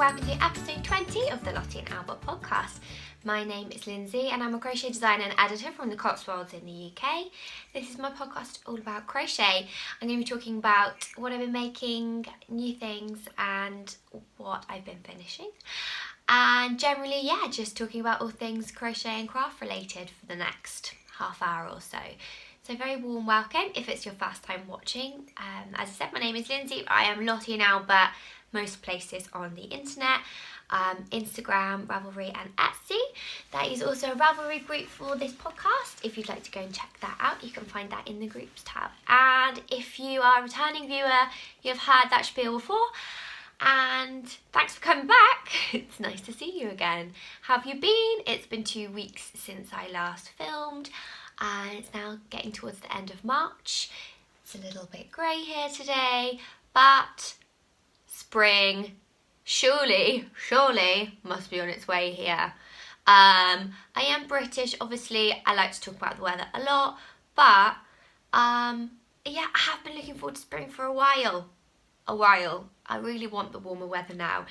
welcome to episode 20 of the Lottie Albert podcast. My name is Lindsey and I'm a crochet designer and editor from the Cotswolds in the UK. This is my podcast all about crochet. I'm going to be talking about what I've been making, new things and what I've been finishing. And generally, just talking about all things crochet and craft related for the next half hour or so. So very warm welcome if it's your first time watching. As I said, my name is Lindsey. I am Lottie Albert most places on the internet, Instagram, Ravelry and Etsy. There is also a Ravelry group for this podcast. If you'd like to go and check that out, you can find that in the groups tab. And if you are a returning viewer, you've heard that spiel before. And thanks for coming back. It's nice to see you again. How have you been? It's been 2 weeks since I last filmed. And it's now getting towards the end of March. It's a little bit grey here today, but spring surely must be on its way here. I am British, obviously. I like to talk about the weather a lot, but I have been looking forward to spring for a while. I really want the warmer weather now.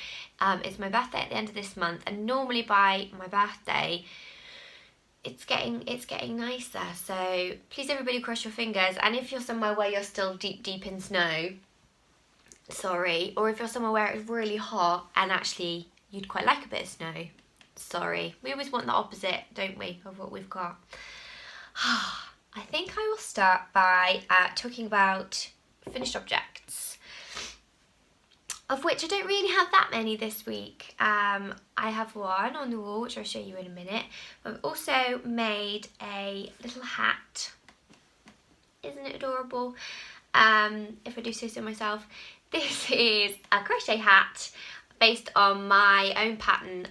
It's my birthday at the end of this month, and normally by my birthday it's getting nicer, so please everybody cross your fingers. And if you're somewhere where you're still deep in snow, sorry, or if you're somewhere where it's really hot and actually you'd quite like a bit of snow, sorry. We always want the opposite, don't we, of what we've got. I think I will start by talking about finished objects, of which I don't really have that many this week. I have one on the wall, which I'll show you in a minute. I've also made a little hat. Isn't it adorable? If I do say so myself. This is a crochet hat based on my own pattern,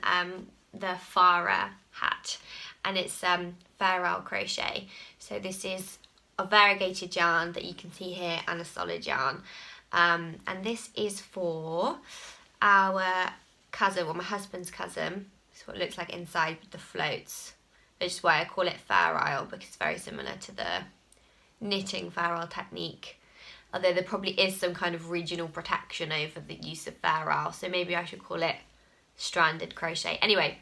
the Fara hat. And it's Fara crochet. So this is a variegated yarn that you can see here and a solid yarn. And this is for our cousin, or my husband's cousin. This is what it looks like inside with the floats. Which is why I call it Fara, because it's very similar to the knitting Fara technique. Although there probably is some kind of regional protection over the use of Fara, so maybe I should call it stranded crochet. Anyway,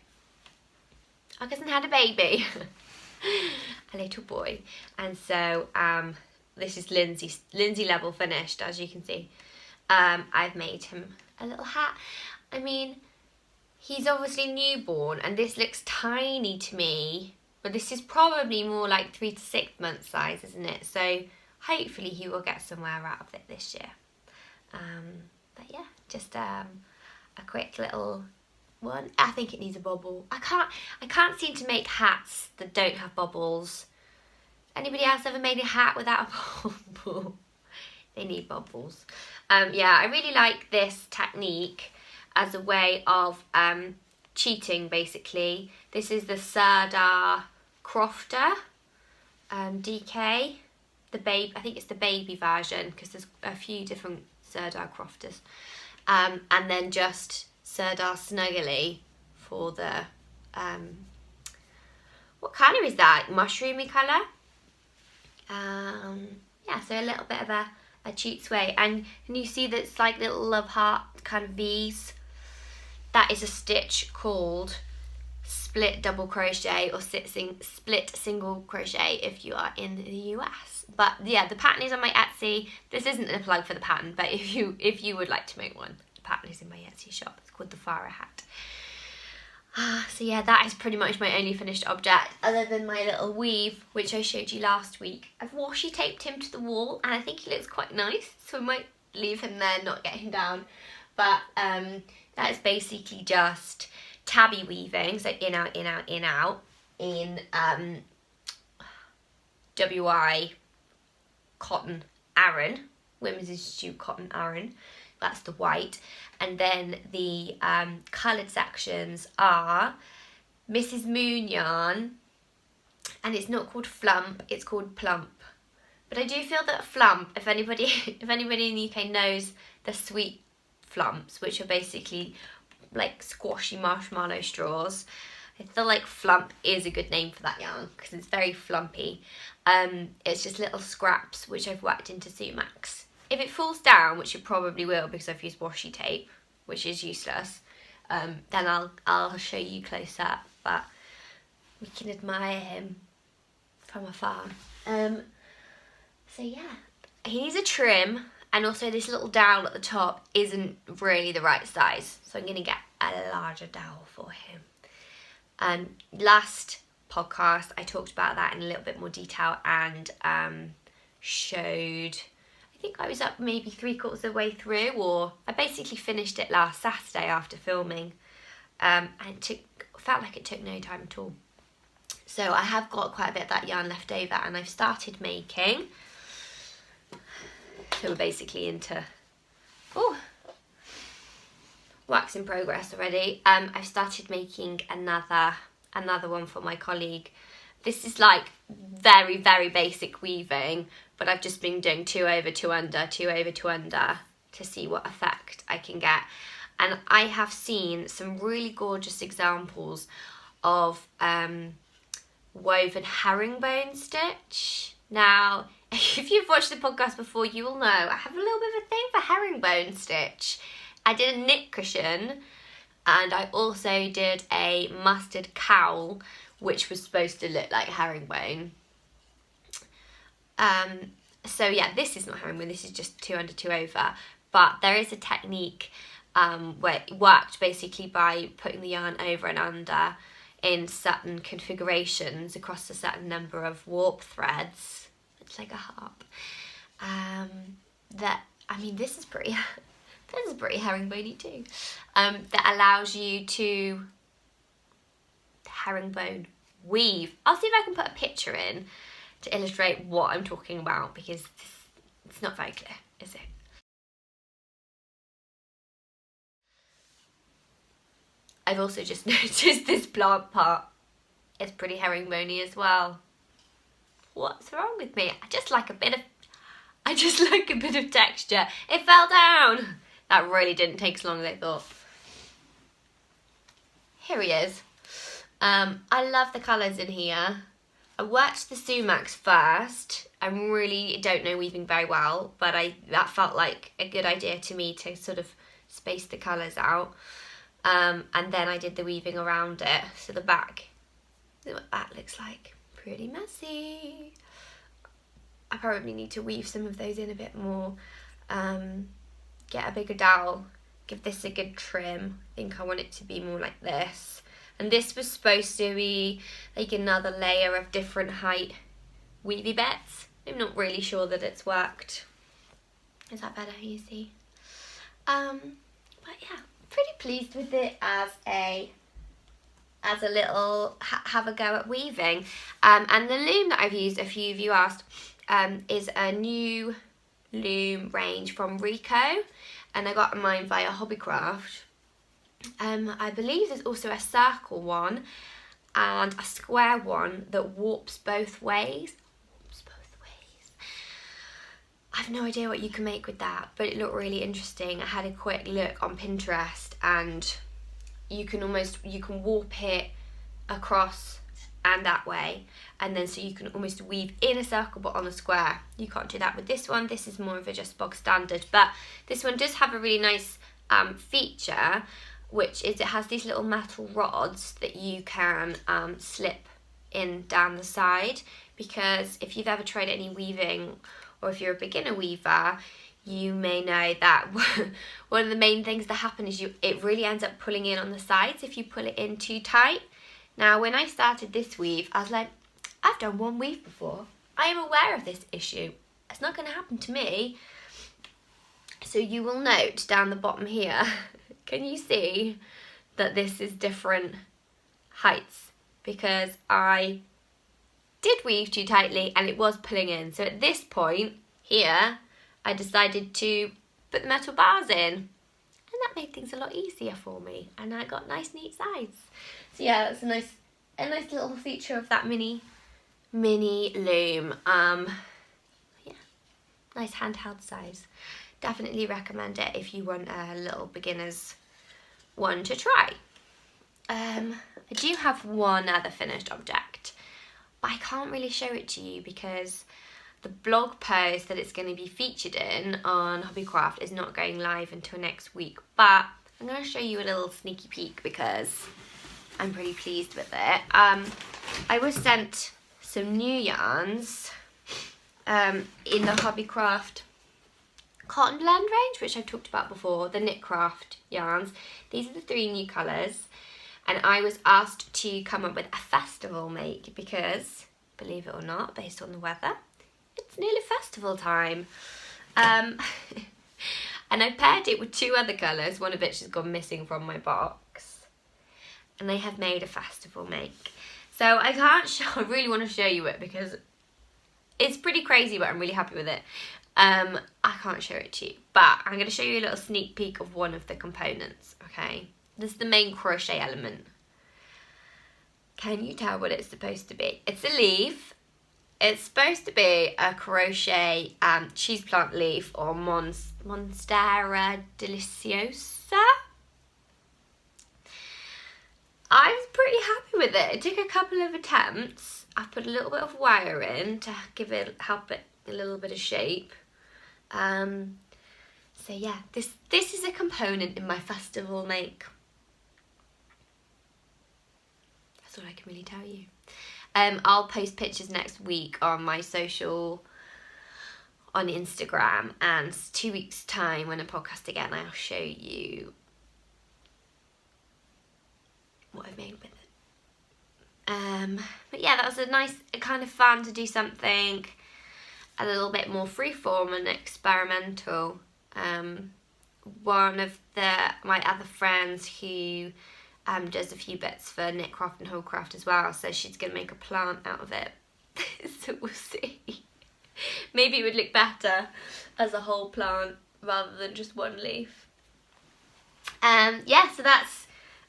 our cousin had a baby, a little boy, and so this is Lindsey level finished, as you can see. I've made him a little hat. I mean, he's obviously newborn, and this looks tiny to me, but this is probably more like 3 to 6 months size, isn't it? So hopefully he will get somewhere out of it this year. But yeah, just a quick little one. I think it needs a bobble. I can't seem to make hats that don't have bobbles. Anybody else ever made a hat without a bobble? They need bobbles. I really like this technique as a way of cheating, basically. This is the Sirdar Crofter DK. I think it's the baby version, because there's a few different Sirdar Crofters. And then just Sirdar Snuggly for the, what colour is that? Mushroomy colour? So a little bit of a cheats way. And you see that it's like little love heart kind of V's. That is a stitch called split double crochet or split single crochet if you are in the US. But yeah, the pattern is on my Etsy. This isn't a plug for the pattern, but if you would like to make one, the pattern is in my Etsy shop. It's called the Fara hat. So yeah, that is pretty much my only finished object, other than my little weave, which I showed you last week. I've washi taped him to the wall, and I think he looks quite nice, so I might leave him there, not get him down. But that is basically just tabby weaving, so in, out, in, out, in, out, in WI cotton Aran, Women's Institute cotton Aran. That's the white. And then the coloured sections are Mrs. Moon yarn, and it's not called Flump, it's called Plump. But I do feel that Flump, if anybody in the UK knows the sweet Flumps, which are basically like squashy marshmallow straws, I feel like Flump is a good name for that yarn, because it's very flumpy. It's just little scraps which I've worked into sumacs. If it falls down, which it probably will because I've used washi tape, which is useless, then I'll show you close up, but we can admire him from afar. So yeah, he needs a trim, and also this little dowel at the top isn't really the right size, so I'm going to get a larger dowel for him. Last podcast I talked about that in a little bit more detail, and showed, I think I was up maybe 3/4 of the way through, or I basically finished it last Saturday after filming, and felt like it took no time at all. So I have got quite a bit of that yarn left over, and I've started making, so we're basically into works in progress already. I've started making another one for my colleague. This is like very, very basic weaving, but I've just been doing 2 over 2 under, 2 over 2 under to see what effect I can get. And I have seen some really gorgeous examples of woven herringbone stitch. Now, if you've watched the podcast before, you will know I have a little bit of a thing for herringbone stitch. I did a knit cushion, and I also did a mustard cowl, which was supposed to look like herringbone. So yeah, this is not herringbone, this is just 2 under 2 over, but there is a technique where it worked basically by putting the yarn over and under in certain configurations across a certain number of warp threads. It's like a harp. This is pretty herringbone-y too. That allows you to herringbone weave. I'll see if I can put a picture in to illustrate what I'm talking about, because it's not very clear, is it? I've also just noticed this plant part is pretty herringbone-y as well. What's wrong with me? I just like a bit of texture. It fell down. That really didn't take as long as I thought. Here he is. I love the colours in here. I worked the sumacs first. I really don't know weaving very well, but that felt like a good idea to me to sort of space the colours out. And then I did the weaving around it. So the back, what that looks like. Pretty messy. I probably need to weave some of those in a bit more. Get a bigger dowel. Give this a good trim. I think I want it to be more like this. And this was supposed to be like another layer of different height weavy bits. I'm not really sure that it's worked. Is that better, you see? But yeah, pretty pleased with it as a little have a go at weaving. And the loom that I've used, a few of you asked, is a new loom range from Rico, and I got mine via Hobbycraft. I believe there's also a circle one and a square one that warps both ways. I've no idea what you can make with that, but it looked really interesting. I had a quick look on Pinterest, and you can warp it across and that way, and then so you can almost weave in a circle but on a square. You can't do that with this one. This is more of a just bog standard, but this one does have a really nice feature, which is it has these little metal rods that you can slip in down the side, because if you've ever tried any weaving, or if you're a beginner weaver, you may know that one of the main things that happen is it really ends up pulling in on the sides if you pull it in too tight. Now, when I started this weave, I was like, I've done one weave before. I am aware of this issue. It's not going to happen to me. So you will note down the bottom here, can you see that this is different heights? Because I did weave too tightly and it was pulling in. So at this point here, I decided to put the metal bars in, and that made things a lot easier for me, and I got nice neat sides. So yeah, that's a nice little feature of that mini loom. Yeah, nice handheld size. Definitely recommend it if you want a little beginner's one to try. I do have one other finished object, but I can't really show it to you because the blog post that it's going to be featured in on Hobbycraft is not going live until next week. But I'm going to show you a little sneaky peek because I'm pretty pleased with it. I was sent some new yarns in the Hobbycraft Cotton Blend range, which I've talked about before, the Knitcraft yarns. These are the 3 new colours, and I was asked to come up with a festival make because, believe it or not, based on the weather, it's nearly festival time. And I paired it with 2 other colours, one of which has gone missing from my box, and they have made a festival make. So I can't show, I really want to show you it because it's pretty crazy, but I'm really happy with it. I can't show it to you, but I'm going to show you a little sneak peek of one of the components, okay? This is the main crochet element. Can you tell what it's supposed to be? It's a leaf. It's supposed to be a crochet cheese plant leaf or Monstera deliciosa. I was pretty happy with it. It took a couple of attempts. I put a little bit of wire in to help it a little bit of shape. So yeah, this is a component in my festival make. That's all I can really tell you. I'll post pictures next week on my social, on Instagram, and 2 weeks time when I podcast again, I'll show you what I've made with it. But yeah, that was a nice, kind of fun to do something a little bit more freeform and experimental. One of my other friends who does a few bits for Knitcraft and Holdcraft as well, so she's going to make a plant out of it. So we'll see. Maybe it would look better as a whole plant rather than just one leaf. Yeah, so that's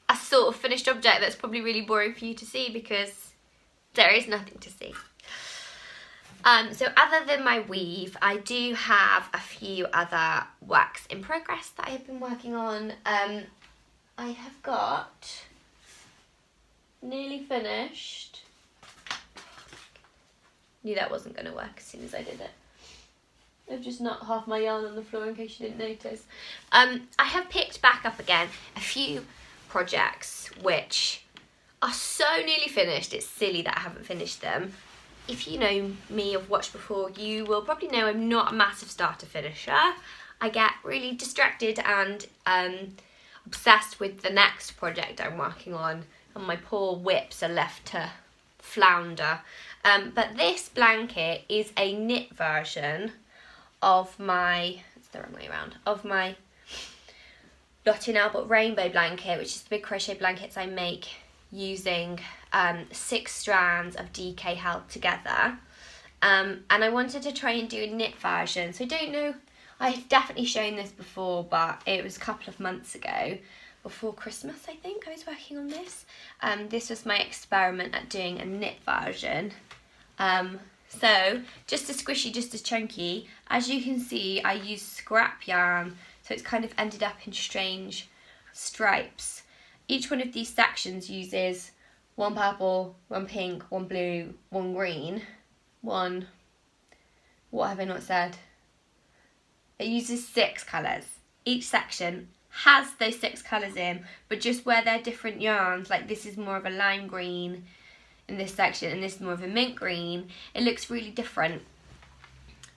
a sort of finished object that's probably really boring for you to see because there is nothing to see. So other than my weave, I do have a few other works in progress that I have been working on. I have got nearly finished. Knew that wasn't going to work as soon as I did it. I've just knocked half my yarn on the floor in case you didn't notice. I have picked back up again a few projects which are so nearly finished, it's silly that I haven't finished them. If you know me, have watched before, you will probably know I'm not a massive starter finisher. I get really distracted and obsessed with the next project I'm working on, and my poor whips are left to flounder. But this blanket is a knit version of my, it's the wrong way around, of my Lottie Albert rainbow blanket, which is the big crochet blankets I make using 6 strands of DK held together. And I wanted to try and do a knit version. So I don't know, I've definitely shown this before, but it was a couple of months ago, before Christmas I think I was working on this. This was my experiment at doing a knit version. So just as squishy, just as chunky. As you can see, I used scrap yarn, so it's kind of ended up in strange stripes. Each one of these sections uses 1 purple, 1 pink, 1 blue, 1 green, 1, what have I not said? It uses 6 colours. Each section has those 6 colours in, but just where they're different yarns, like this is more of a lime green in this section and this is more of a mint green, it looks really different.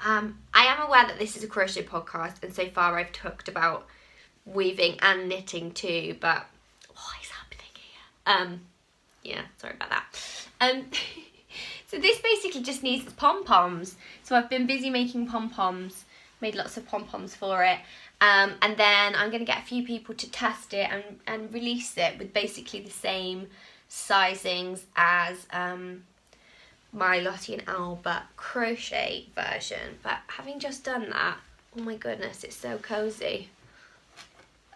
I am aware that this is a crochet podcast, and so far I've talked about weaving and knitting too, but what is happening here? Yeah, sorry about that. So this basically just needs pom-poms. So I've been busy making pom-poms, made lots of pom-poms for it. And then I'm going to get a few people to test it and release it with basically the same sizings as my Lottie and Albert crochet version. But having just done that, oh my goodness, it's so cozy.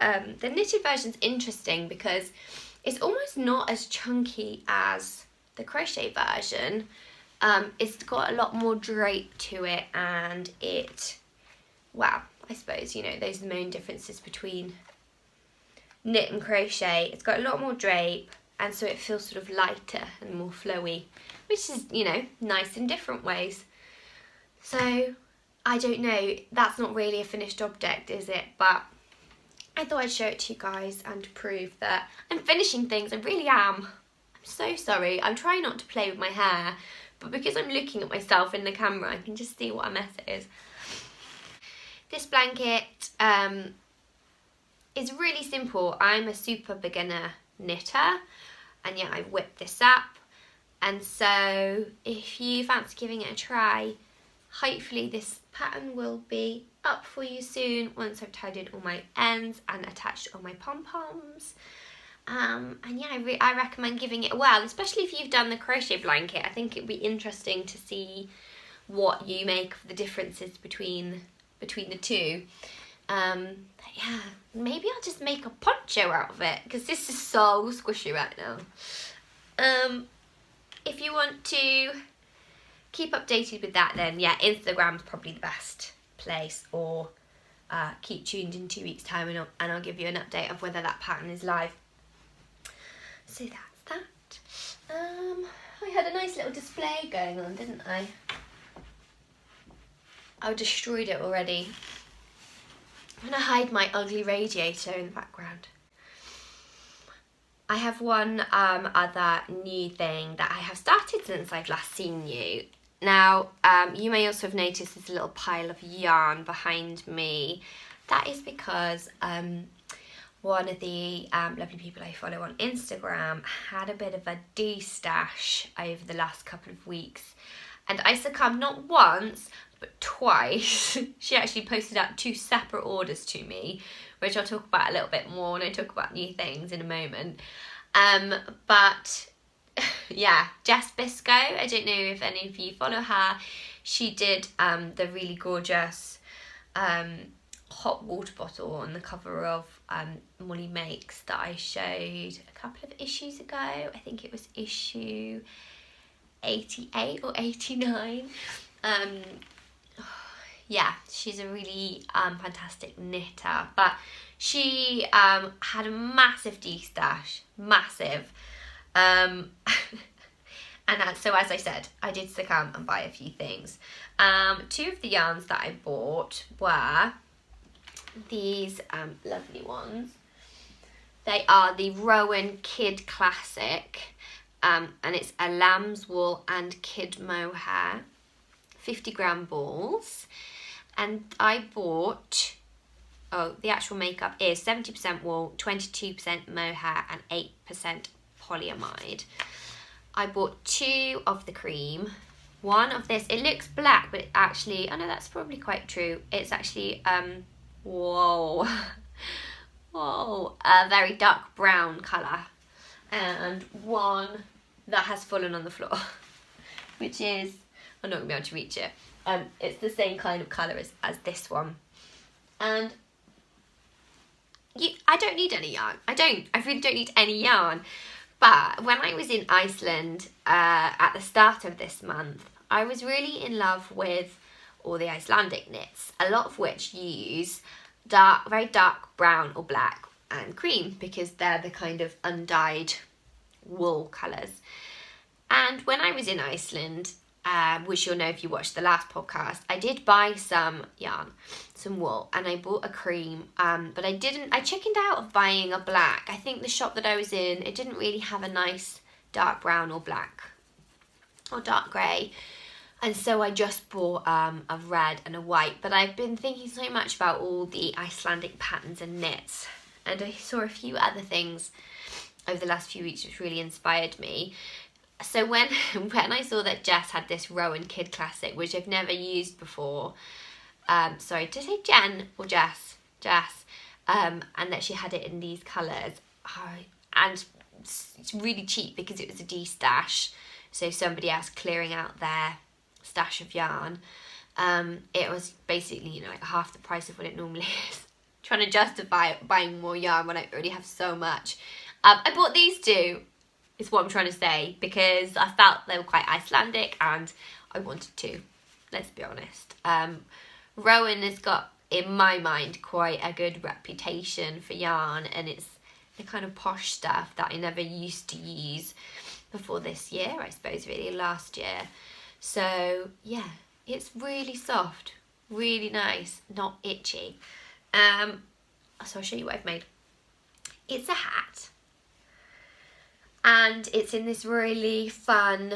The knitted version's interesting because it's almost not as chunky as the crochet version. It's got a lot more drape to it, and it, well, I suppose, you know, those are the main differences between knit and crochet. It's got a lot more drape, and so it feels sort of lighter and more flowy, which is, you know, nice in different ways. So I don't know, that's not really a finished object, is it? But I thought I'd show it to you guys and prove that I'm finishing things. I really am. I'm so sorry. I'm trying not to play with my hair, but because I'm looking at myself in the camera, I can just see what a mess it is. This blanket is really simple. I'm a super beginner knitter, and yeah, I whipped this up. And so if you fancy giving it a try, hopefully this pattern will be up for you soon once I've tidied all my ends and attached all my pom-poms. And yeah, I recommend giving it a whirl, especially if you've done the crochet blanket. I think it'd be interesting to see what you make of the differences between the two. Yeah, maybe I'll just make a poncho out of it, because this is so squishy right now. If you want to keep updated with that, then yeah, Instagram's probably the best place, or keep tuned in 2 weeks time and I'll give you an update of whether that pattern is live. So that's that. I had a nice little display going on, didn't I? I destroyed it already. I'm gonna hide my ugly radiator in the background. I have one other new thing that I have started since I've last seen you. Now, you may also have noticed there's a little pile of yarn behind me. That is because one of the lovely people I follow on Instagram had a bit of a de-stash over the last couple of weeks. And I succumbed not once, but twice. She actually posted out 2 separate orders to me, which I'll talk about a little bit more when I talk about new things in a moment. But yeah, Jess Bisco, I don't know if any of you follow her. She did the really gorgeous hot water bottle on the cover of Molly Makes that I showed a couple of issues ago. I think it was issue 88 or 89. Yeah, she's a really fantastic knitter, but she had a massive de-stash, massive. And so as I said, I did succumb and buy a few things. 2 of the yarns that I bought were these lovely ones. They are the Rowan Kid Classic, and it's a lamb's wool and kid mohair, 50-gram balls. And I bought, the actual makeup is 70% wool, 22% mohair and 8% polyamide. I bought 2 of the cream, 1 of this. It looks black, but actually, oh no, that's probably quite true. It's actually, whoa, a very dark brown colour. And 1 that has fallen on the floor, which is, I'm not going to be able to reach it. It's the same kind of colour as this one. And I don't need any yarn. I really don't need any yarn. But when I was in Iceland at the start of this month, I was really in love with all the Icelandic knits, a lot of which use very dark brown or black and cream, because they're the kind of undyed wool colours. And when I was in Iceland, which you'll know if you watched the last podcast, I did buy some yarn, some wool, and I bought a cream, but I chickened out of buying a black. I think the shop that I was in, it didn't really have a nice dark brown or black or dark grey, and so I just bought a red and a white. But I've been thinking so much about all the Icelandic patterns and knits, and I saw a few other things over the last few weeks which really inspired me. So when I saw that Jess had this Rowan Kid Classic, which I've never used before, sorry, did I say Jen or Jess? Jess. And that she had it in these colours. And it's really cheap because it was a de-stash. So somebody else clearing out their stash of yarn. It was basically, like half the price of what it normally is. Trying to justify buying more yarn when I already have so much. I bought these 2. Is what I'm trying to say, because I felt they were quite Icelandic and I wanted to, let's be honest. Rowan has got, in my mind, quite a good reputation for yarn, and it's the kind of posh stuff that I never used to use before this year, I suppose, really, last year. So yeah, it's really soft, really nice, not itchy. So I'll show you what I've made. It's a hat, and it's in this really fun,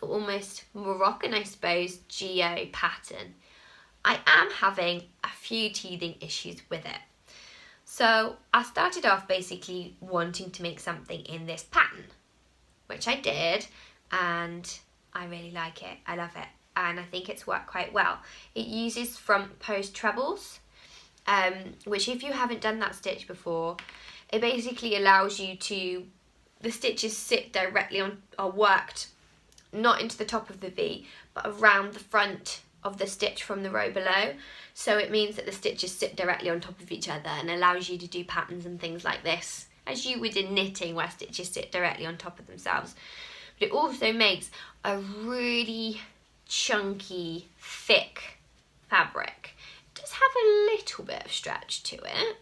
almost Moroccan, I suppose, geo pattern. I am having a few teething issues with it. So I started off basically wanting to make something in this pattern, which I did, and I really like it. I love it, and I think it's worked quite well. It uses front post trebles, which if you haven't done that stitch before, it basically allows you to, the stitches sit directly on, are worked not into the top of the V, but around the front of the stitch from the row below. So it means that the stitches sit directly on top of each other and allows you to do patterns and things like this, as you would in knitting, where stitches sit directly on top of themselves. But it also makes a really chunky, thick fabric. It does have a little bit of stretch to it.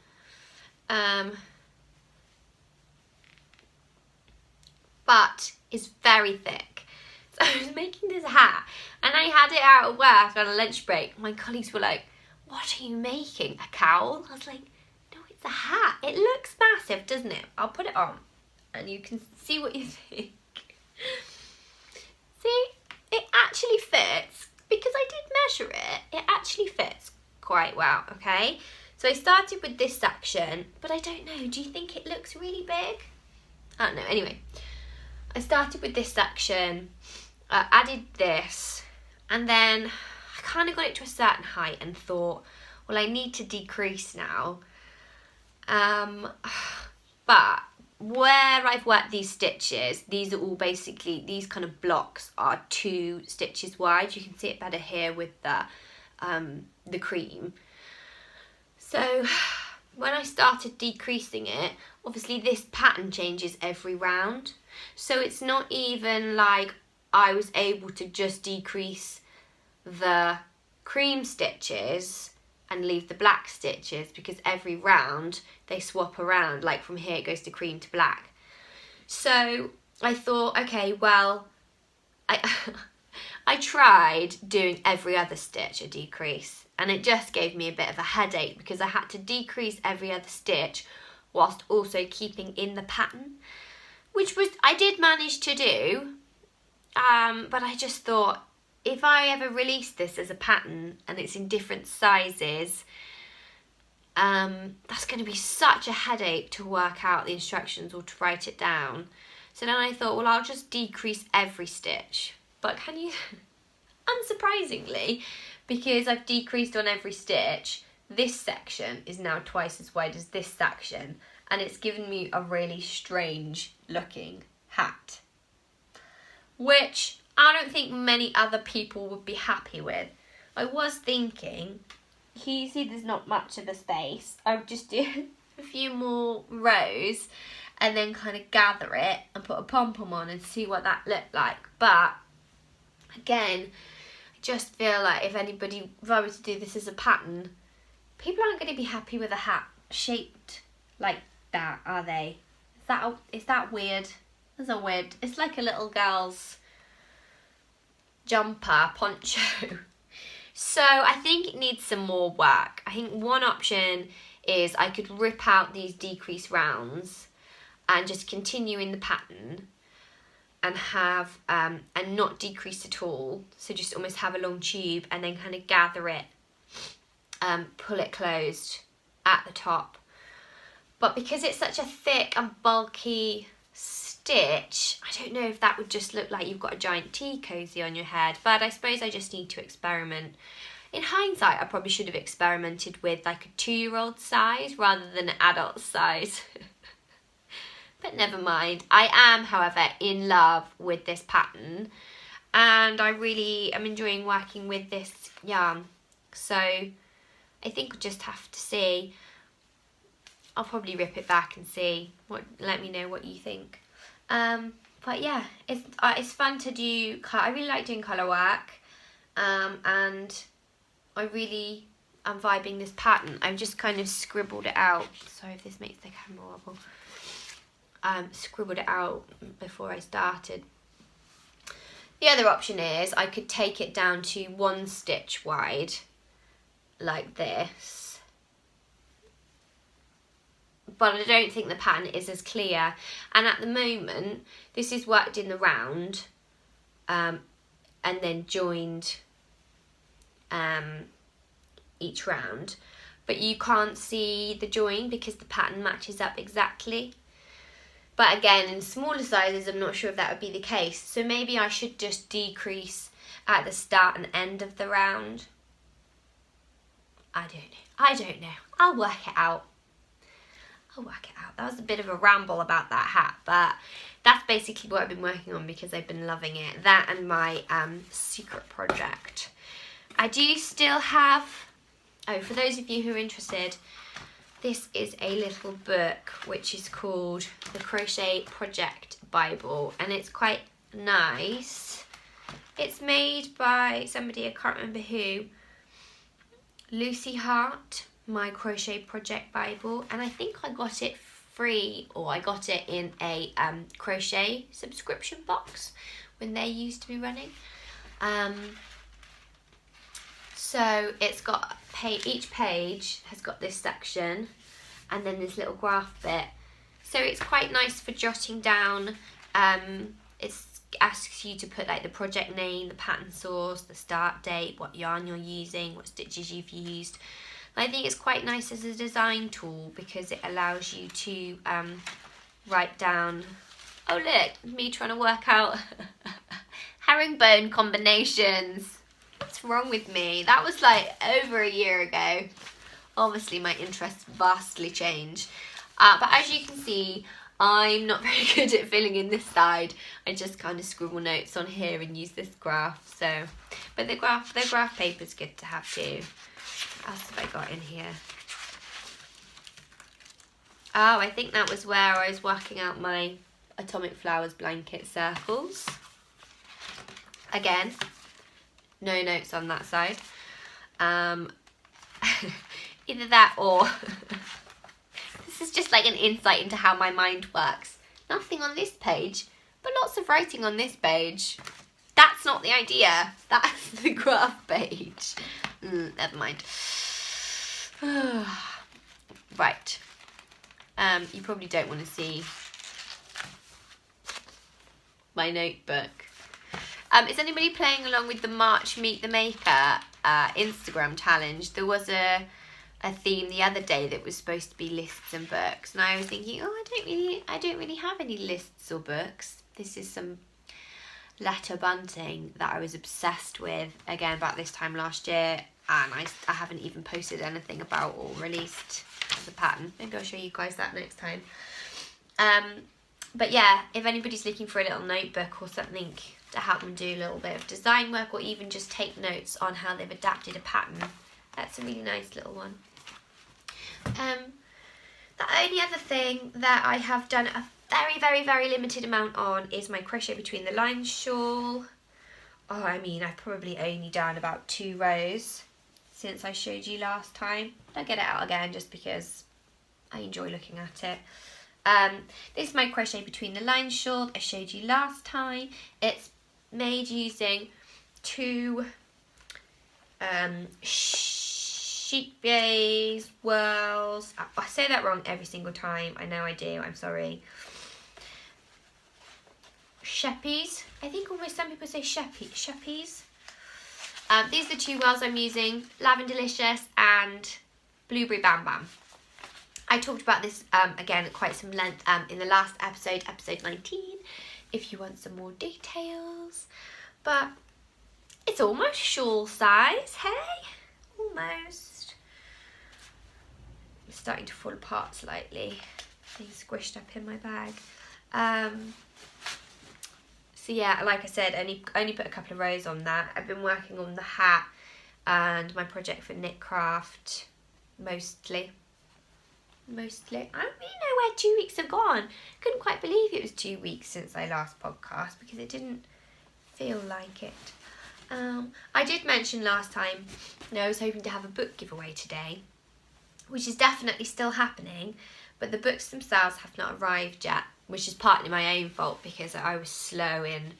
But it's very thick. So I was making this hat and I had it out at work on a lunch break. My colleagues were like, "What are you making? A cowl?" I was like, "No, it's a hat. It looks massive, doesn't it?" I'll put it on and you can see what you think. See, it actually fits. Because I did measure it, it actually fits quite well, okay? So I started with this section, but I don't know, do you think it looks really big? I don't know, anyway. I started with this section, added this, and then I kind of got it to a certain height and thought, well, I need to decrease now. But where I've worked these stitches, these are all basically, these kind of blocks are 2 stitches wide. You can see it better here with the cream. So when I started decreasing it, obviously this pattern changes every round. So it's not even like I was able to just decrease the cream stitches and leave the black stitches, because every round they swap around, like from here it goes to cream to black. So I thought, okay, well, I tried doing every other stitch a decrease, and it just gave me a bit of a headache because I had to decrease every other stitch whilst also keeping in the pattern, which was, I did manage to do, but I just thought, if I ever release this as a pattern and it's in different sizes, that's going to be such a headache to work out the instructions or to write it down. So then I thought, well, I'll just decrease every stitch. But can you, unsurprisingly, because I've decreased on every stitch, this section is now twice as wide as this section, and it's given me a really strange looking hat, which I don't think many other people would be happy with. I was thinking, you see there's not much of a space, I would just do a few more rows and then kind of gather it and put a pom-pom on and see what that looked like. But again, I just feel like if I were to do this as a pattern, people aren't going to be happy with a hat shaped like that, are they? Is that weird? That's a weird, it's like a little girl's jumper, poncho. So I think it needs some more work. I think one option is I could rip out these decrease rounds and just continue in the pattern and have and not decrease at all, so just almost have a long tube and then kind of gather it, pull it closed at the top. But because it's such a thick and bulky stitch, I don't know if that would just look like you've got a giant tea cozy on your head, but I suppose I just need to experiment. In hindsight, I probably should have experimented with like a 2-year-old size rather than an adult size. But never mind. I am, however, in love with this pattern, and I really am enjoying working with this yarn. So I think we'll just have to see. I'll probably rip it back and see. Let me know what you think. But yeah, it's fun to do. I really like doing colour work, and I really am vibing this pattern. I've just kind of scribbled it out. Sorry if this makes the camera wobble. Scribbled it out before I started. The other option is I could take it down to 1 stitch wide, like this, but I don't think the pattern is as clear. And at the moment, this is worked in the round and then joined each round, but you can't see the join because the pattern matches up exactly. But again, in smaller sizes, I'm not sure if that would be the case. So maybe I should just decrease at the start and end of the round. I don't know. I'll work it out. That was a bit of a ramble about that hat, but that's basically what I've been working on because I've been loving it. That and my secret project. I do still have, for those of you who are interested, this is a little book which is called the Crochet Project Bible, and it's quite nice. It's made by somebody, I can't remember who, Lucy Hart, my Crochet Project Bible, and I think I got it free, or I got it in a crochet subscription box when they used to be running. So it's got each page has got this section and then this little graph bit. So it's quite nice for jotting down. It asks you to put like the project name, the pattern source, the start date, what yarn you're using, what stitches you've used. I think it's quite nice as a design tool because it allows you to write down, oh look, me trying to work out herringbone combinations. What's wrong with me? That was like over a year ago. Obviously my interests vastly changed. But as you can see, I'm not very good at filling in this side. I just kind of scribble notes on here and use this graph. So, but the graph paper's good to have too. What else have I got in here? Oh, I think that was where I was working out my Atomic Flowers blanket circles. Again, no notes on that side. Either that or this is just like an insight into how my mind works. Nothing on this page, but lots of writing on this page. That's not the idea. That's the graph page. Never mind. Right. You probably don't want to see my notebook. Is anybody playing along with the March Meet the Maker Instagram challenge? There was a theme the other day that was supposed to be lists and books, and I was thinking, oh, I don't really have any lists or books. This is some letter bunting that I was obsessed with again about this time last year, and I haven't even posted anything about or released the pattern. Maybe I'll show you guys that next time. But yeah, if anybody's looking for a little notebook or something to help them do a little bit of design work or even just take notes on how they've adapted a pattern, that's a really nice little one. The only other thing that I have done a very limited amount on is my Crochet Between the Lines shawl. Oh, I mean, I've probably only done about 2 rows since I showed you last time. I'll get it out again just because I enjoy looking at it. This is my Crochet Between the Lines shawl I showed you last time. It's made using 2 sheep bays, whirls. I say that wrong every single time. I know I do. I'm sorry. Sheppies. I think almost some people say sheppies. These are the 2 whirls I'm using, Lavendelicious and Blueberry Bam Bam. I talked about this again at quite some length in the last episode, episode 19, if you want some more details. But it's almost shawl size, hey? Almost. It's starting to fall apart slightly. Being squished up in my bag. So yeah, like I said, only put a couple of rows on that. I've been working on the hat and my project for Knitcraft mostly. I don't really know where 2 weeks have gone. Couldn't quite believe it was 2 weeks since I last podcast because it didn't feel like it. I did mention last time that I was hoping to have a book giveaway today, which is definitely still happening, but the books themselves have not arrived yet, which is partly my own fault because I was slow in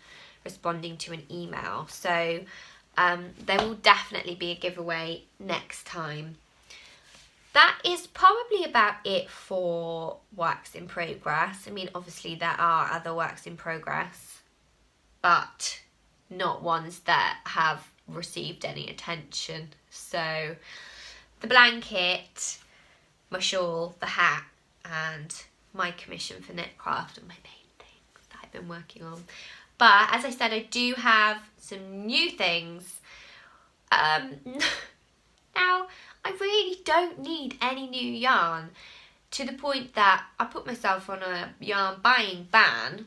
responding to an email. So there will definitely be a giveaway next time. that is probably about it for works in progress. I mean, obviously there are other works in progress, but not ones that have received any attention. So the blanket, my shawl, the hat, and my commission for Knitcraft are my main things that I've been working on. But as I said, I do have some new things. Now, I really don't need any new yarn, to the point that I put myself on a yarn buying ban,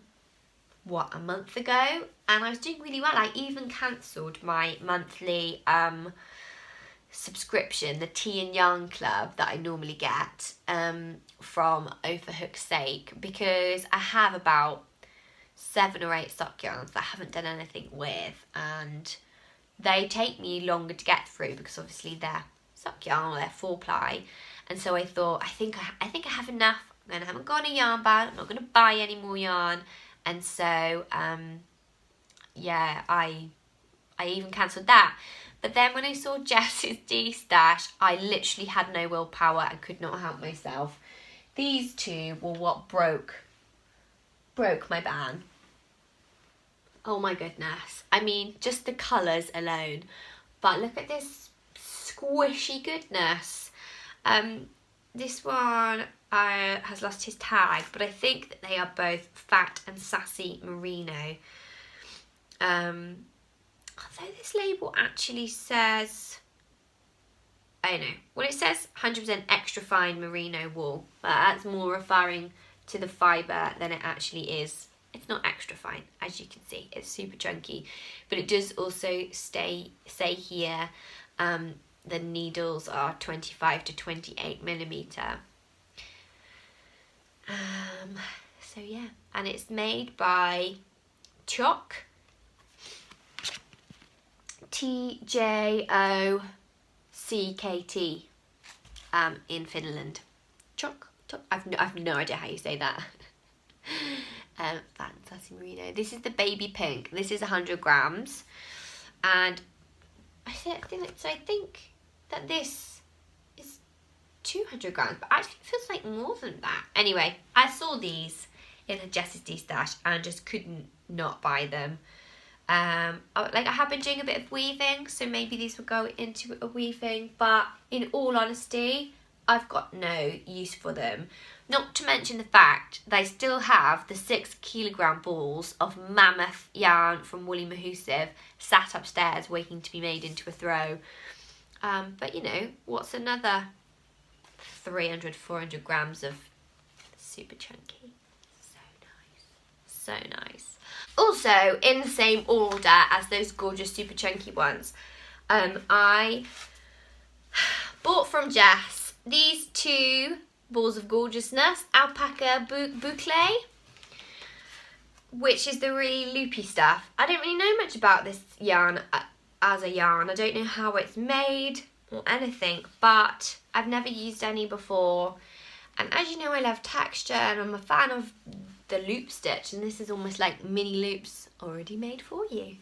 a month ago, and I was doing really well. I even cancelled my monthly subscription, the Tea and Yarn Club that I normally get from Oh For Hook's Sake, because I have about 7 or 8 sock yarns that I haven't done anything with, and they take me longer to get through because obviously they're sock yarn or they're 4-ply. And so I thought, I think I have enough. And I haven't got a yarn ban. I'm not going to buy any more yarn. And so yeah, I even cancelled that. But then when I saw Jess's D-stash, I literally had no willpower and could not help myself. These two were what broke my ban. Oh my goodness. I mean, just the colours alone. But look at this squishy goodness. This one has lost his tag, but I think that they are both Fat and Sassy Merino. Although this label actually says, I don't know, well, it says 100% extra fine merino wool, but that's more referring to the fibre than it actually is. It's not extra fine, as you can see, it's super chunky, but it does also say here the needles are 25 to 28 millimetre. So yeah, and it's made by Tjockt, Tjockt, in Finland. Tjockt. I've no idea how you say that. Fantastic Merino. This is the baby pink. This is 100 grams, and I think that this is 200 grams, but actually it feels like more than that. Anyway, I saw these in Jess's D-stash and just couldn't not buy them. I have been doing a bit of weaving, so maybe these will go into a weaving, but in all honesty, I've got no use for them. Not to mention the fact they still have the 6 kilogram balls of mammoth yarn from Woolly Mahusive sat upstairs waiting to be made into a throw. But you know, what's another 300, 400 grams of super chunky? So nice. So nice. Also, in the same order as those gorgeous super chunky ones, I bought from Jess these 2 balls of gorgeousness, Alpaca Boucle, which is the really loopy stuff. I don't really know much about this yarn as a yarn. I don't know how it's made or anything, but I've never used any before. And as you know, I love texture and I'm a fan of the loop stitch, and this is almost like mini loops already made for you.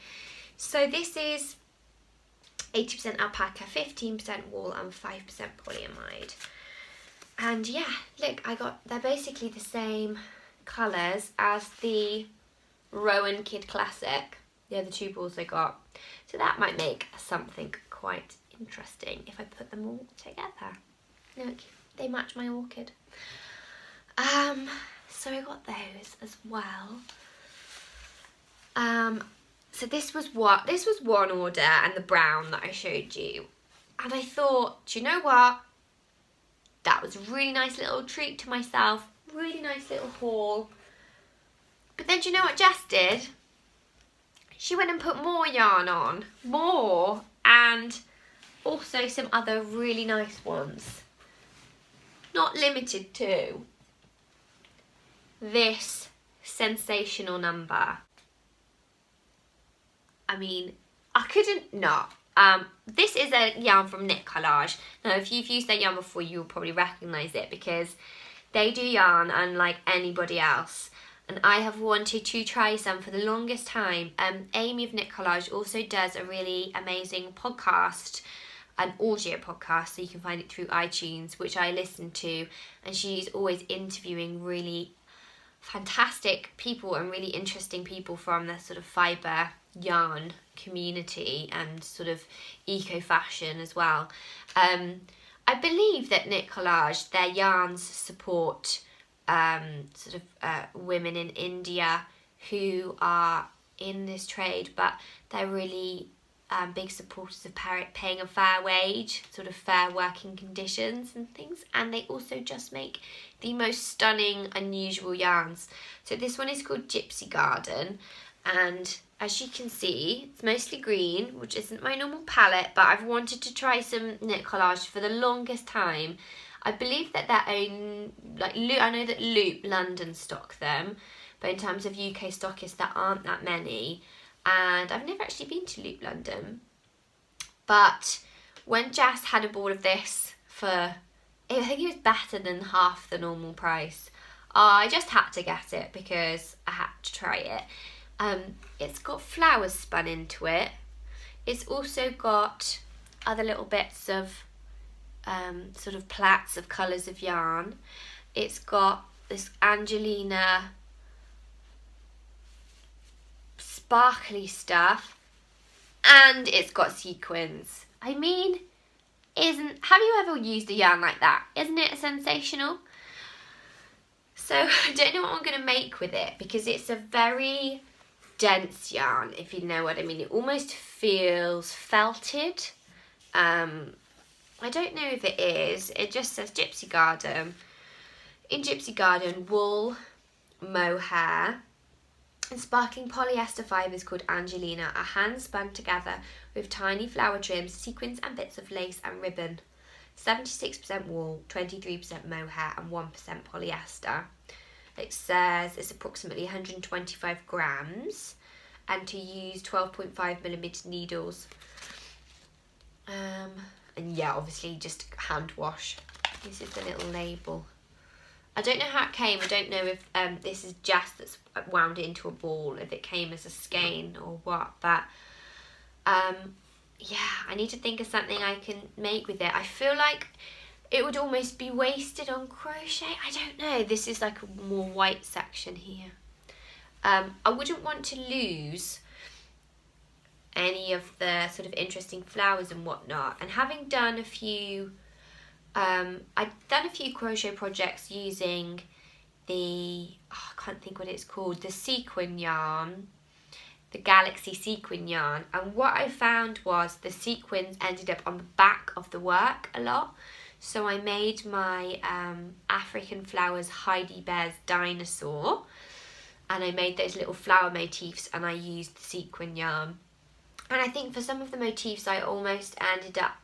So this is 80% alpaca, 15% wool and 5% polyamide. And yeah, look, they're basically the same colours as the Rowan Kid Classic, the other 2 balls I got. So that might make something quite interesting if I put them all together. Look, they match my orchid. So I got those as well. So this was one order, and the brown that I showed you. And I thought, do you know what? That was a really nice little treat to myself. Really nice little haul. But then do you know what Jess did? She went and put more yarn on. More. And also some other really nice ones. Not limited to this sensational number. I mean, I couldn't not. This is a yarn from Knit Collage. Now, if you've used their yarn before, you'll probably recognise it because they do yarn unlike anybody else. And I have wanted to try some for the longest time. Amy of Knit Collage also does a really amazing podcast an audio podcast, so you can find it through iTunes, which I listen to, and she's always interviewing really fantastic people and really interesting people from the sort of fibre yarn community and sort of eco fashion as well. I believe that Knit Collage, their yarns support women in India who are in this trade, but they're really big supporters of paying a fair wage, sort of fair working conditions and things, and they also just make the most stunning, unusual yarns. So this one is called Gypsy Garden, and as you can see, it's mostly green, which isn't my normal palette, but I've wanted to try some Knit Collage for the longest time. I believe that their own, I know that Loop London stock them, but in terms of UK stockists, there aren't that many. And I've never actually been to Loop London. But when Jess had a ball of this for, I think it was better than half the normal price. I just had to get it because I had to try it. It's got flowers spun into it. It's also got other little bits of sort of plaits of colours of yarn. It's got this Angelina sparkly stuff, and it's got sequins. I mean, have you ever used a yarn like that? Isn't it sensational? So I don't know what I'm going to make with it, because it's a very dense yarn, if you know what I mean. It almost feels felted. I don't know if it is. It just says Gypsy Garden. In Gypsy Garden, wool, mohair, and sparkling polyester fibres called Angelina are hand spun together with tiny flower trims, sequins and bits of lace and ribbon. 76% wool, 23% mohair and 1% polyester. It says it's approximately 125 grams and to use 12.5mm needles. And yeah, obviously just hand wash. This is the little label. I don't know how it came. I don't know if this is Jess that's wound it into a ball, if it came as a skein or what. But yeah, I need to think of something I can make with it. I feel like it would almost be wasted on crochet. I don't know. This is like a more white section here. I wouldn't want to lose any of the sort of interesting flowers and whatnot. And having done a few... I've done a few crochet projects using the, I can't think what it's called, the sequin yarn, the Galaxy sequin yarn, and what I found was the sequins ended up on the back of the work a lot. So I made my African Flowers Heidi Bear's dinosaur, and I made those little flower motifs, and I used the sequin yarn. And I think for some of the motifs I almost ended up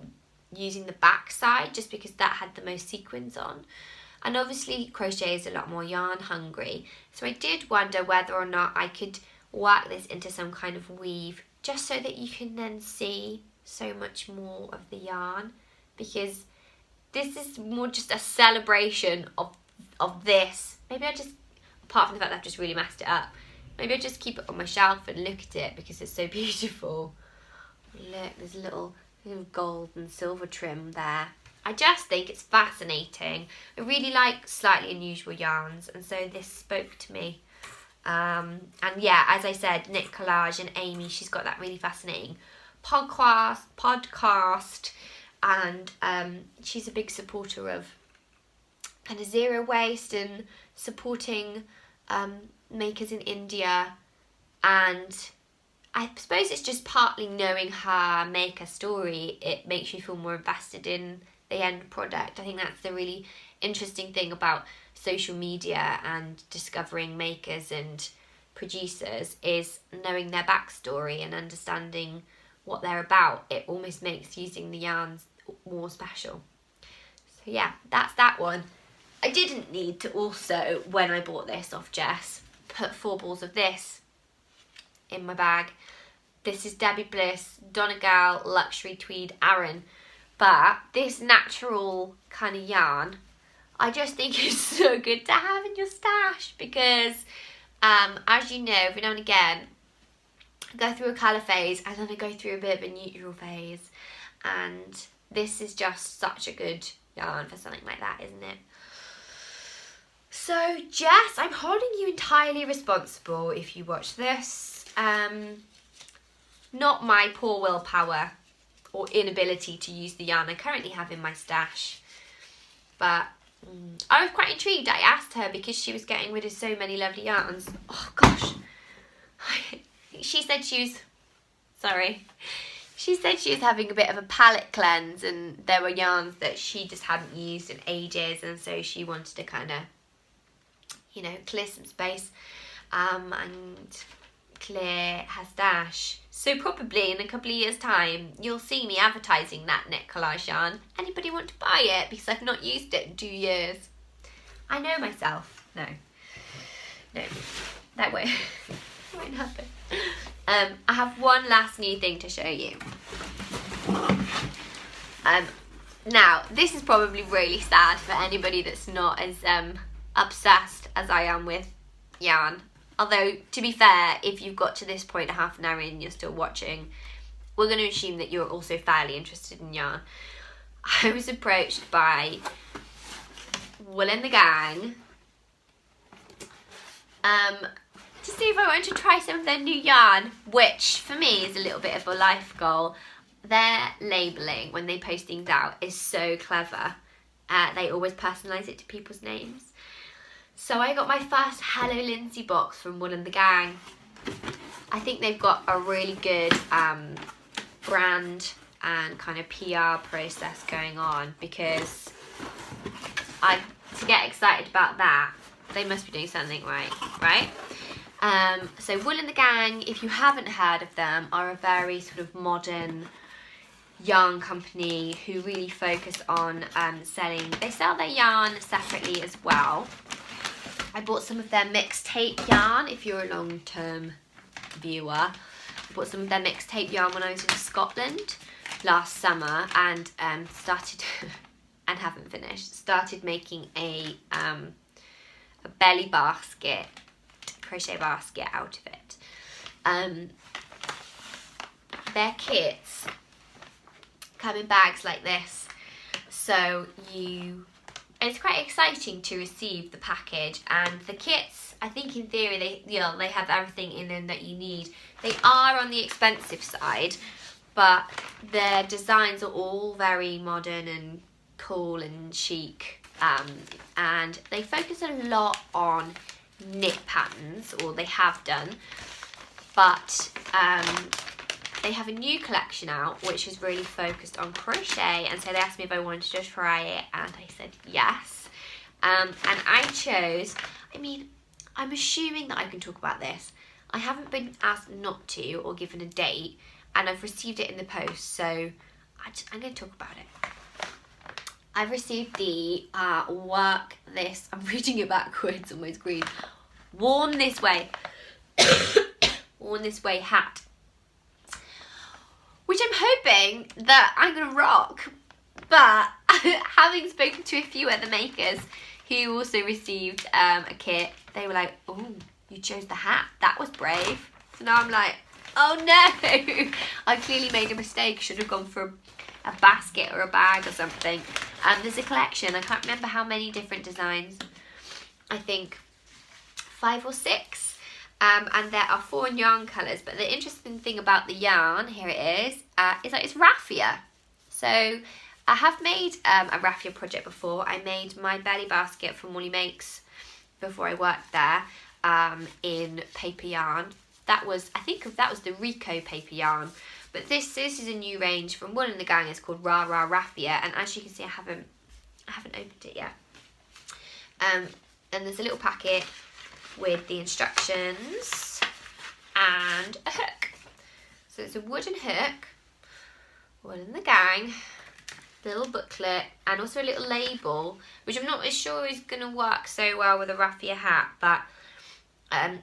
using the back side just because that had the most sequins on. And obviously crochet is a lot more yarn hungry, so I did wonder whether or not I could work this into some kind of weave just so that you can then see so much more of the yarn, because this is more just a celebration of this. Maybe I just, apart from the fact that I've just really messed it up, maybe I just keep it on my shelf and look at it because it's so beautiful. Look, there's a little gold and silver trim there. I just think it's fascinating. I really like slightly unusual yarns, and so this spoke to me. And yeah, as I said, Knit Collage and Amy, she's got that really fascinating podcast, and she's a big supporter of kind of zero waste and supporting makers in India. And I suppose it's just partly knowing her maker story, it makes you feel more invested in the end product. I think that's the really interesting thing about social media and discovering makers and producers, is knowing their backstory and understanding what they're about. It almost makes using the yarns more special. So yeah, that's that one. I didn't need to also, when I bought this off Jess, put 4 balls of this in my bag. This is Debbie Bliss Donegal Luxury Tweed Aran. But this natural kind of yarn, I just think it's so good to have in your stash, because as you know, every now and again I go through a colour phase and then I go through a bit of a neutral phase, and this is just such a good yarn for something like that, isn't it? So Jess, I'm holding you entirely responsible if you watch this. Not my poor willpower or inability to use the yarn I currently have in my stash. But I was quite intrigued. I asked her because she was getting rid of so many lovely yarns. Oh gosh. She said she was having a bit of a palette cleanse, and there were yarns that she just hadn't used in ages, and so she wanted to kind of, you know, clear some space and clear her stash. So probably in a couple of years' time, you'll see me advertising that knit collage yarn. Anybody want to buy it? Because I've not used it in 2 years. I know myself. No, that won't happen. I have one last new thing to show you. Now, this is probably really sad for anybody that's not as obsessed as I am with yarn. Although, to be fair, if you've got to this point, half an hour in, you're still watching, we're going to assume that you're also fairly interested in yarn. I was approached by Wool and the Gang to see if I wanted to try some of their new yarn, which for me is a little bit of a life goal. Their labelling, when they post things out, is so clever. They always personalise it to people's names. So I got my first Hello Lindsey box from Wool and the Gang. I think they've got a really good brand and kind of PR process going on, because to get excited about that, they must be doing something right? So Wool and the Gang, if you haven't heard of them, are a very sort of modern yarn company who really focus on selling. They sell their yarn separately as well. I bought some of their mixtape yarn, if you're a long-term viewer. I bought some of their mixtape yarn when I was in Scotland last summer, and started and haven't finished. Started making a belly basket, crochet basket out of it. Their kits come in bags like this, so it's quite exciting to receive the package. And the kits, I think in theory they have everything in them that you need. They are on the expensive side, but their designs are all very modern and cool and chic, and they focus a lot on knit patterns, or they have done, but they have a new collection out which is really focused on crochet, and so they asked me if I wanted to try it, and I said yes. And I chose, I mean, I'm assuming that I can talk about this. I haven't been asked not to or given a date, and I've received it in the post, so I'm going to talk about it. I've received the work this, I'm reading it backwards on my screen, worn this way, worn this way hat, which I'm hoping that I'm going to rock. But having spoken to a few other makers who also received a kit, they were like, oh, you chose the hat, that was brave. So now I'm like, oh no, I clearly made a mistake, should have gone for a basket or a bag or something. There's a collection, I can't remember how many different designs, I think 5 or 6, and there are 4 yarn colours. But the interesting thing about the yarn, here it is that it's raffia. So I have made a raffia project before. I made my belly basket from Molly Makes before I worked there in paper yarn. That was, I think that was the Rico paper yarn. But this is a new range from Wool and the Gang. It's called Rah Rah Raffia, and as you can see, I haven't opened it yet. And there's a little packet with the instructions and a hook. So it's a wooden hook, Wool and the Gang, little booklet, and also a little label, which I'm not as sure is going to work so well with a raffia hat, but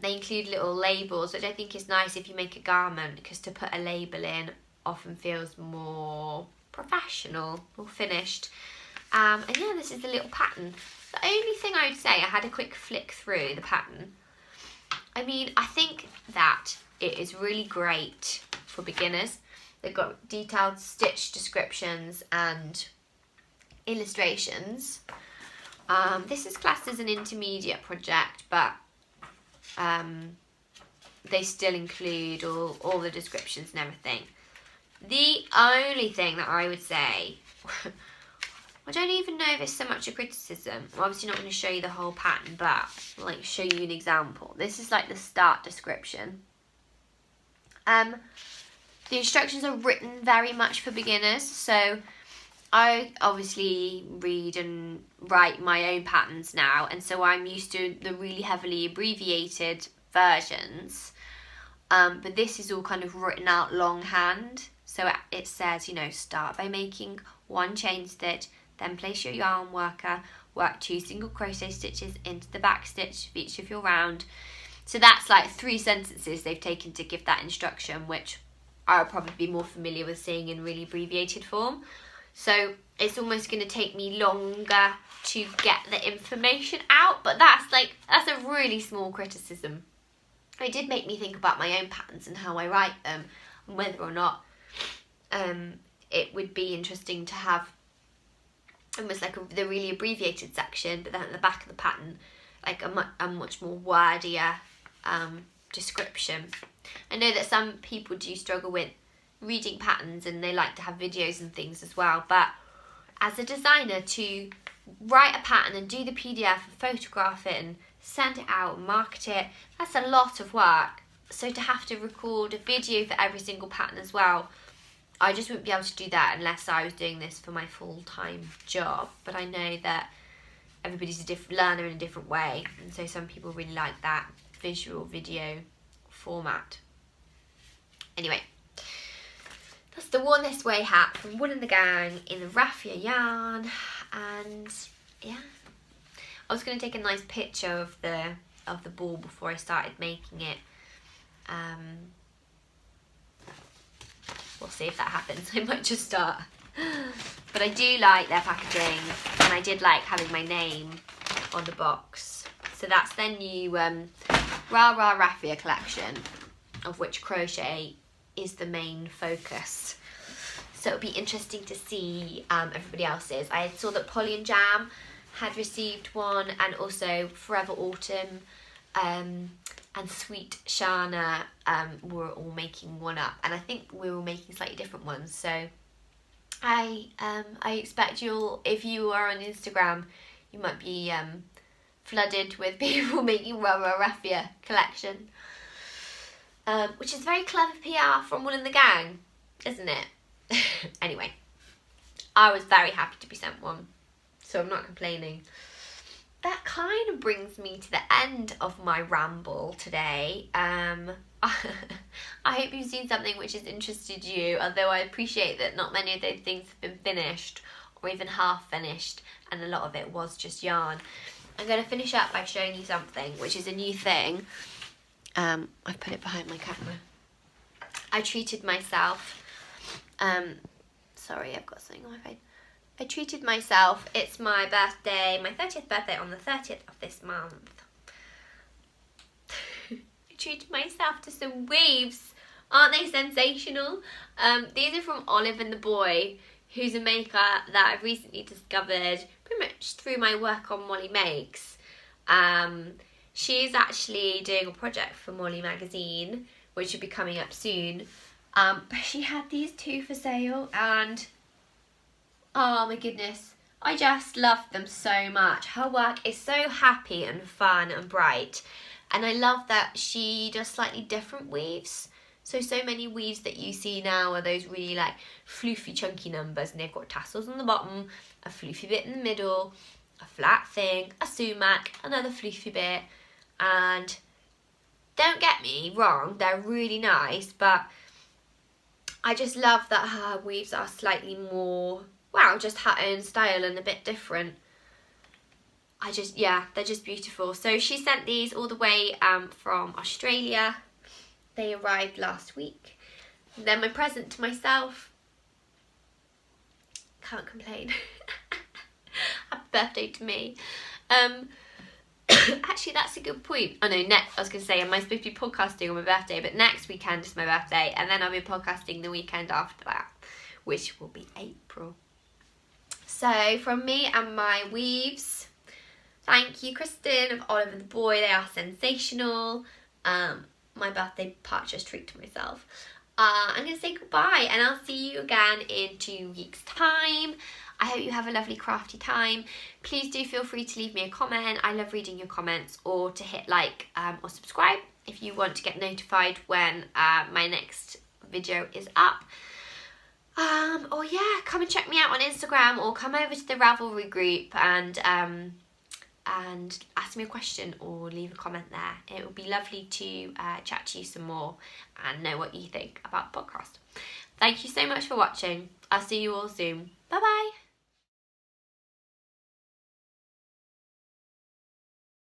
they include little labels, which I think is nice if you make a garment, because to put a label in often feels more professional or finished. And yeah, this is the little pattern. The only thing I would say, I had a quick flick through the pattern. I mean, I think that it is really great for beginners. They've got detailed stitch descriptions and illustrations. This is classed as an intermediate project, but they still include all the descriptions and everything. The only thing that I would say, I don't even know if it's so much a criticism. I'm obviously not going to show you the whole pattern, but I'll like show you an example. This is like the start description. The instructions are written very much for beginners, so I obviously read and write my own patterns now, and so I'm used to the really heavily abbreviated versions. But this is all kind of written out longhand. So it says, you know, start by making 1 chain stitch, then place your yarn worker, work 2 single crochet stitches into the back stitch of each of your round. So that's like 3 sentences they've taken to give that instruction, which I would probably be more familiar with seeing in really abbreviated form. So it's almost going to take me longer to get the information out, but that's a really small criticism. It did make me think about my own patterns and how I write them, and whether or not it would be interesting to have almost like the really abbreviated section, but then at the back of the pattern, like a much more wordier description. I know that some people do struggle with reading patterns and they like to have videos and things as well, but as a designer, to write a pattern and do the PDF and photograph it and send it out and market it, that's a lot of work. So to have to record a video for every single pattern as well, I just wouldn't be able to do that unless I was doing this for my full-time job. But I know that everybody's a different learner in a different way, and so some people really like that visual video format. Anyway, that's the Worn This Way hat from Wool and the Gang in the raffia yarn, and yeah, I was going to take a nice picture of the ball before I started making it. We'll see if that happens. I might just start. But I do like their packaging, and I did like having my name on the box. So that's their new Rah Rah Raffia collection, of which crochet is the main focus. So it'll be interesting to see everybody else's. I saw that Polly and Jam had received one, and also Forever Autumn and Sweet Shana were all making one up, and I think we were making slightly different ones. So I expect if you are on Instagram, you might be flooded with people making Rah Rah Raffia collection, which is very clever PR from Wool and the Gang, isn't it? Anyway, I was very happy to be sent one, so I'm not complaining. That kind of brings me to the end of my ramble today. I hope you've seen something which has interested you, although I appreciate that not many of those things have been finished or even half finished, and a lot of it was just yarn. I'm going to finish up by showing you something which is a new thing. I've put it behind my camera. I treated myself. Sorry, I've got something on my face. I treated myself. It's my birthday, my 30th birthday on the 30th of this month. I treated myself to some weaves. Aren't they sensational? These are from Olive and the Boy, who's a maker that I've recently discovered pretty much through my work on Molly Makes. She's actually doing a project for Molly magazine, which should be coming up soon. But she had these 2 for sale, and oh my goodness, I just love them so much. Her work is so happy and fun and bright, and I love that she does slightly different weaves. So many weaves that you see now are those really like floofy chunky numbers, and they've got tassels on the bottom, a floofy bit in the middle, a flat thing, a sumac, another floofy bit. And don't get me wrong, they're really nice, but I just love that her weaves are slightly more, wow, just her own style and a bit different. They're just beautiful. So she sent these all the way from Australia. They arrived last week. And then my present to myself. Can't complain. Happy birthday to me. Actually, that's a good point. Oh no, I was going to say, am I supposed to be podcasting on my birthday? But next weekend is my birthday, and then I'll be podcasting the weekend after that, which will be April. So from me and my weaves, thank you, Kristin of Oliver the Boy. They are sensational. My birthday part just treat to myself. I'm going to say goodbye, and I'll see you again in 2 weeks' time. I hope you have a lovely crafty time. Please do feel free to leave me a comment. I love reading your comments, or to hit like or subscribe if you want to get notified when my next video is up. Or yeah, come and check me out on Instagram, or come over to the Ravelry group and ask me a question or leave a comment there. It would be lovely to chat to you some more and know what you think about the podcast. Thank you so much for watching. I'll see you all soon. Bye bye.